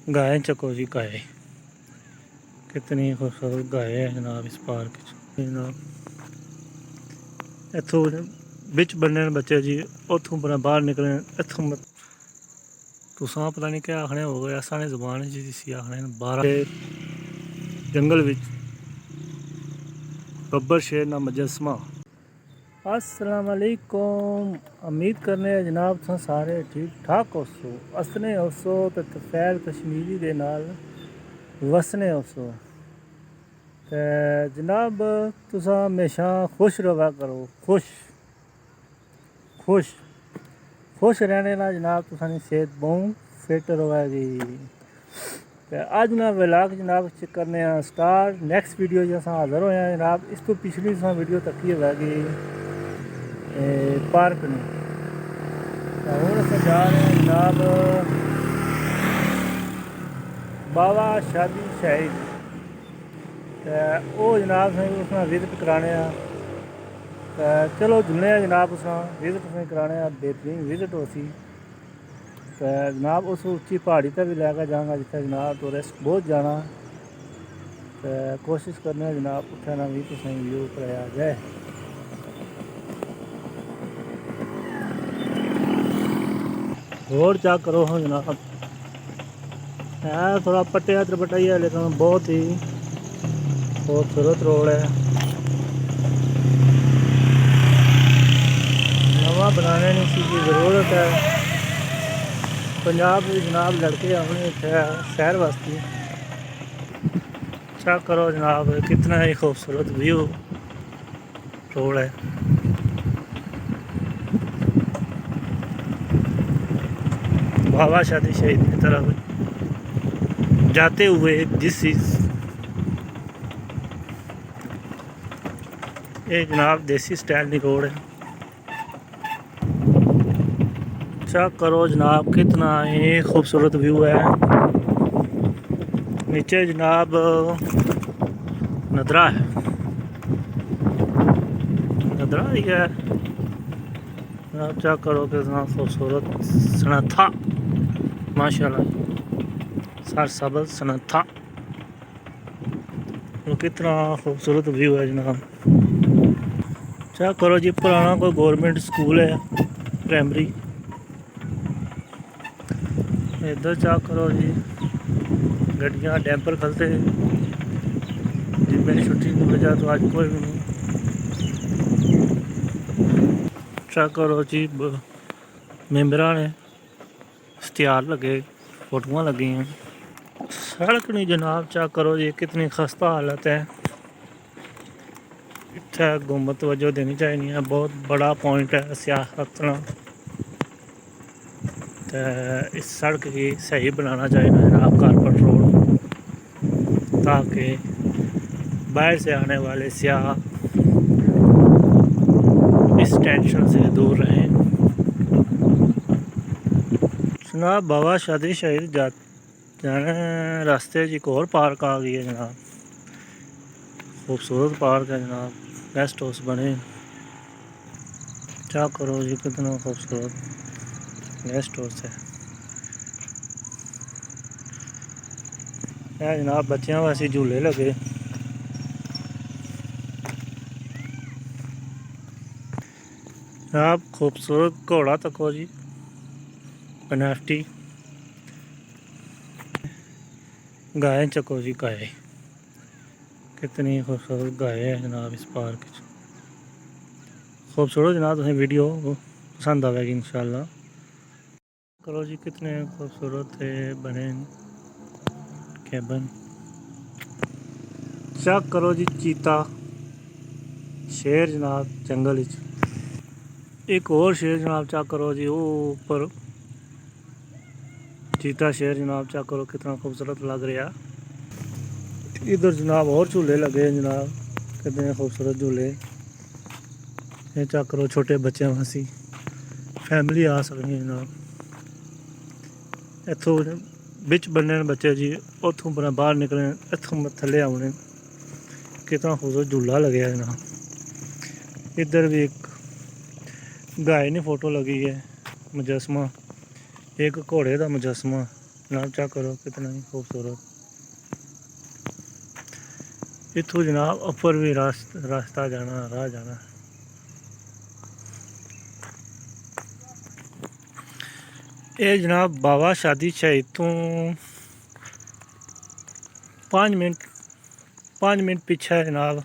गाय चको जी गाय, कितनी खूबसूरत गाय है जनाब इस पार्क जनाब। इतों बिच बनने बच्चे जी, उतों बाहर निकले इतों तुसा पता नहीं क्या आखने हो गए, असा ने जबान जिसी आखने बारह जंगल विच बब्बर शेर ना मुजस्मा। अस्सलाम वालेकुम, उम्मीद करने जनाब तुम सारे ठीक ठाक होसो, असने होसो तो तफैल कश्मीरी दे नाल वसने होसो। ते जनाब तुसा हमेशा खुश रहा करो, खुश खुश खुश रहने ना जनाब तुसानी सेहत बहुत फिट रहेगी। तो अज मैं व्लॉग जनाब करने स्टार्ट। नैक्सट वीडियो जो अस हाज़र होए जनाब, इस तो पिछली वीडियो तकी होगी पार्क ने। हूँ अस जा रहे हैं जनाब बाबा शादी शहीद, तो जनाब उस विजिट कराने। तो चलो जुलने जनाब उस विजिट कराने, बेहतरीन विजिट हो सी। तो जनाब उस उच्ची पहाड़ी पर भी लैके जाऊँगा जिथे जनाब टूरिस्ट बहुत जाना। तो कोशिश करने जनाब उत्थे ना भी तुसें व्यू कराया जाए। रोड चेक करो हाँ जनाब, है थोड़ा पट्टिया त्रपटाई है लेकिन बहुत ही खूबसूरत रोड है। नवा बनाने की ज़रूरत है। पंजाब के जनाब लड़के अपने इतने सैर वास्ते चेक करो जनाब, कितना ही खूबसूरत व्यू रोड है। बाबा शादी शहीद की तरफ जाते हुए दिस इज ये जनाब देसी स्टाइल की रोड है। चेक करो जनाब, कितना ही खूबसूरत व्यू है। नीचे जनाब नदरा है, नदरा ही है जनाब। चेक करो कितना खूबसूरत सनथा, माशाल्लाह सर सबज सनथा, तो कितना खूबसूरत व्यू है जनाब। चेक करो जी, पुराना कोई गवर्नमेंट स्कूल है प्राइमरी। इधर चेक करो जी, गड्डियाँ डैम्पर खलते जी। मेरी छुट्टी की वजह तो आज कोई भी नहीं। चेक करो जी, मेंबर ने इश्तिहार लगे, फोटोआं लगी हैं। सड़क नहीं जनाब, चेक करो जी कितनी खस्ता हालत है। इतना हुकूमत तवज्जो देनी चाहिए, बहुत बड़ा पॉइंट है सियासत ना। तो इस सड़क की सही बनाना चाहिए जनाब कारपेट रोड, ताकि बाहर से आने वाले सियाह इस टेंशन से दूर रहें। जनाब बाबा शादी शहीद जाने रास्ते एक और पार्क आ गई है जनाब, खूबसूरत पार्क है जनाब, गेस्ट हाउस बने। क्या करो जी, कितना खूबसूरत गेस्ट हाउस है जनाब। बच्चों वास्ते झूले लगे। जनाब खूबसूरत घोड़ा तको जी, पेनाल्टी गाय चको जी गाय, कितनी खूबसूरत गाय है जनाब इस पार्क। खूबसूरत जनाब, तुम्हें वीडियो पसंद आएगी इंशाल्लाह। करो जी, कितने खूबसूरत बने कैबन। चेक करो जी, चीता शेर जनाब जंगल विच। एक और शेर जनाब, चेक करो जी वो ऊपर चीता शेर जनाब, चेक करो कितना खूबसूरत लग रहा। इधर जनाब और झूले लगे हैं जनाब, कितने खूबसूरत झूले। ये चेक करो, छोटे बच्चों वास्ते फैमिली आ सकती है जनाब। इतों बिच बनने बच्चे जी, उतों बाहर निकले इतों थले आने, कितना खूबसूरत झूला लगे जनाब। इधर भी एक गाय ने फोटो लगी है मुजस्मा, एक घोड़े का मुजस्मा। जनाब चेक करो कितना ही खूबसूरत। इतों जनाब ऊपर भी रास्ता जाना, राह जाना। ये जनाब बाबा शादी शाही तो 5 मिनट पीछे है जनाब,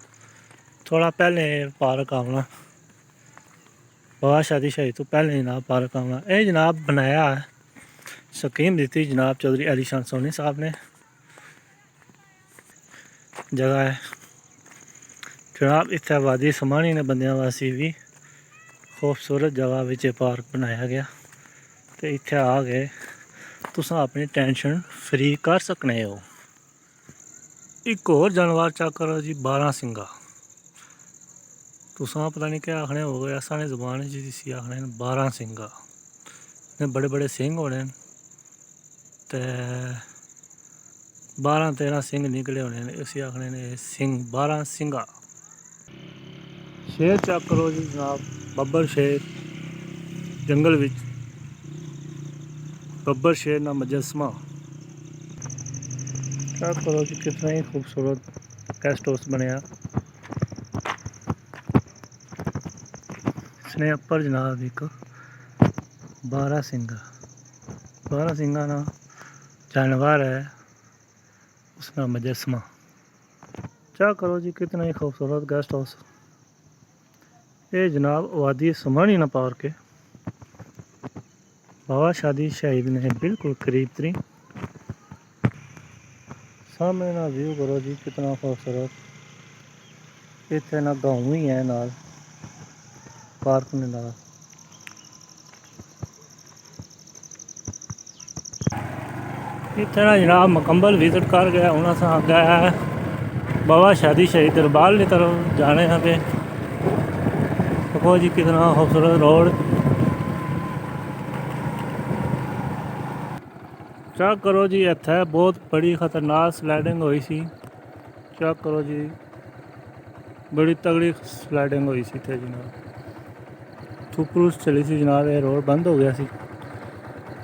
थोड़ा पहले पार्क आना। बाबा शादी शाही तो पहले जनाब पार्क आना। ये जनाब बनाया है, स्कीम दी थी जनाब चौधरी अलीशान सोनी साहब ने। जगह है जनाब इत्थे वादी समानी ने बंदियां वास्ते भी खूबसूरत जगह विच पार्क बनाया गया। तो इत्थे आ गए तुस अपनी टेंशन फ्री कर सकने हो। एक और जानवर चेक करो जी, 12 सिंगा। तुसा पता नहीं क्या आखने हो गए, साढ़े जबान जिसी आखने 12 सिंगा। बड़े बड़े सिंह होने ते 12-13 सिंह निकले होने, इसी आखने ने सिंह 12 सिंगा। शेर चेक करो जी जनाब, बब्बर शेर जंगल विच, बब्बर शेर ना मुजस्समा। चेक करो जी कितना ही खूबसूरत गेस्ट हाउस बनया। इसने उपर जनाब एक 12 सिंगा ना जानवर है, उसका मुजस्समा। चेक करो जी कितना ही खूबसूरत गेस्ट हाउस। ये जनाब वादी समानी ना पार्क है, बाबा शादी शहीद ने बिल्कुल करीब तरीन। सामने ना व्यू करो जी कितना खूबसूरत। इतने ना गाँव ही है नाल पार्क ने नाल। इतने ना जनाब मुकम्मल विजिट कर गया हूँ अस गया बाबा शादी शहीद दरबार की तरफ जाने हैं। पे देखो जी कितना खूबसूरत रोड। चेक करो जी इत्थे बहुत बड़ी खतरनाक स्लाइडिंग हुई सी। चेक करो जी बड़ी तगड़ी स्लाइडिंग हुई सी इत्थे जनाब। थुपरूस चली सी जनाब, ये रोड बंद हो गया सी,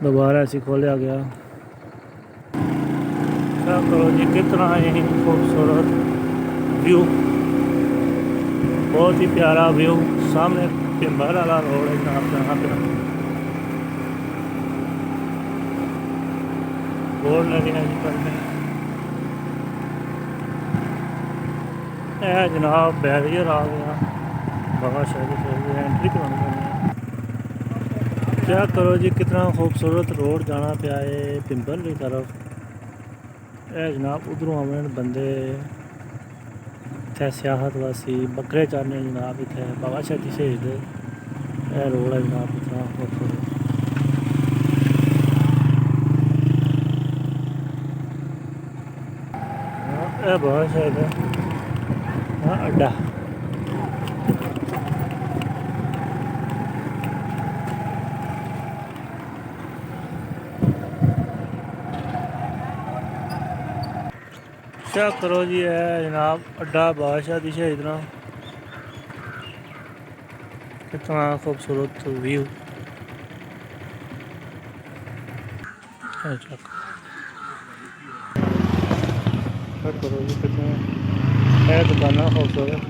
दोबारा ऐसी खोलिया गया। चेक करो जी कितना ही खूबसूरत व्यू, बहुत ही प्यारा व्यू। सामने टिम्बर वाला रोड है जनाब, जहाँ पे बोर्ड लगे हैं जी पढ़ने। यह जनाब बैरियर आ गया, बाबा शादी एंट्री करवानी है। चेक करो जी कितना खूबसूरत रोड जाना पाया है टिम्बर की तरफ। यह जनाब उधरों आने बंदे इत्थे सियाहत वासी बकरे चारने जनाब इत्थे बाबा शादी शहीद। यह रोड है जनाब कितना खूबसूरत। यह बाबा शाहीद अड्डा। चेक करो जी है जनाब अड्डा बाबा शादी शहीद ना, कितना खूबसूरत व्यू। चेक करो जी कितने है दुकाना खूबसूरत,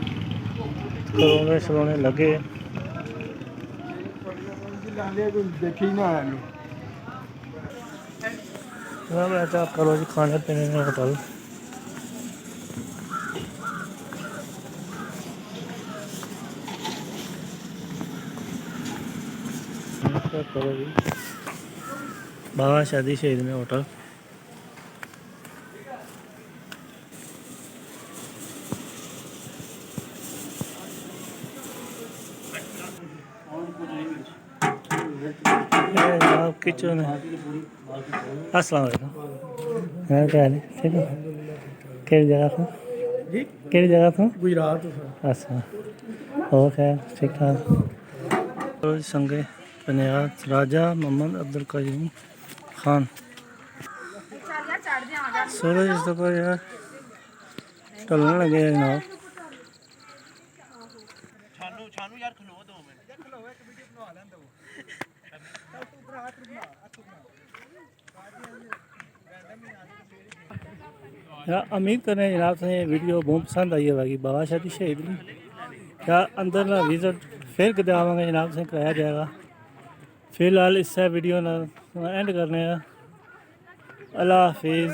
खिलौने शिलौने लगे। चेक करो जी खाने पीने का होटल। चेक करो जी बाबा शादी शहीद में होटल। जनाब किचन है। अस्सलाम वालेकुम। हाँ क्या हाल है, ठीक हो? केड़ी जगह तो, केड़ी जगह तो? गुजरात। अच्छा और खैर ठीक ठाक। रोज संगे बुनियाद राजा मोहम्मद अब्दुल कयूम खान। सूरज देखो यार ढलने लगे हैं जनाब। या उम्मीद कर रहे हैं जनाब से ये वीडियो बहुत पसंद आई होगी। बाबा शादी शहीद दी क्या अंदर ना विजिट फिर कदे आवांगे जनाब से कराया जाएगा। फिलहाल इससे वीडियो ना एंड करने अल्लाह हाफिज़।